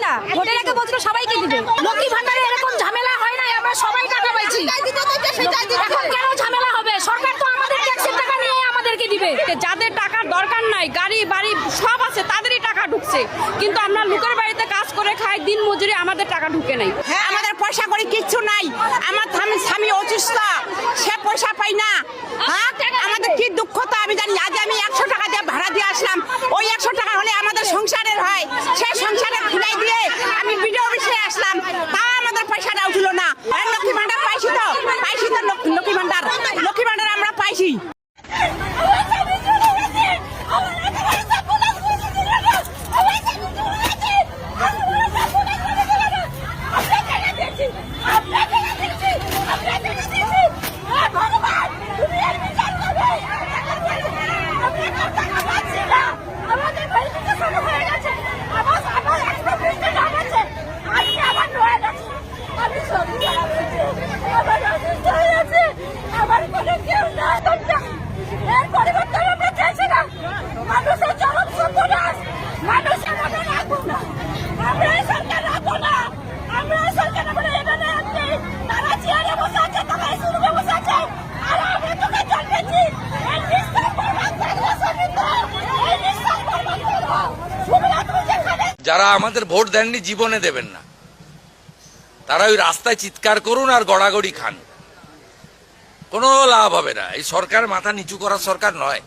না, ভোটের আগে বলছিল সবাইকে দিবে। লক্ষ্মী ভান্ডারে এরকম ঝামেলা হয় না, আমরা সবাই টাকা পাইছি। এখন কেন ঝামেলা হবে? সরকার তো আমাদের ট্যাক্সের টাকা নিয়ে আমাদেরকে দিবে। যাদের টাকার দরকার নাই, গাড়ি বাড়ি সব আছে, তাদেরই টাকা ঢুকছে, কিন্তু আমরা লোকের বাড়িতে কাজ করে খাই, দিন মজুরি, আমাদের টাকা ঢুকে নাই। হ্যাঁ, আমাদের পয়সা করে কিচ্ছু নাই। আমার স্বামী অসুস্থ, সে পয়সা পাই না। হ্যাঁ, আমাদের কি দুঃখতা আমি জানি। আজ আমি 100 টাকা দিয়ে ভাড়া দিয়ে আসলাম, ওই 100 টাকা হলে আমাদের সংসারের হয়, সেই সংসারে খুলাই দিয়ে আমি বিডিও অফিসে আসলাম, তা আমাদের পয়সাটা উঠলো না। লক্ষ্মী ভান্ডার পাইছি তো লক্ষ্মী ভান্ডার আমরা পাইছি। যারা আমাদের ভোট দেননি, জীবনে দেবেন না, তারা ওই রাস্তায় চিৎকার করুন আর গড়াগড়ি খান, কোনো লাভ হবে না। এই সরকার মাথা নিচু করার সরকার নয়।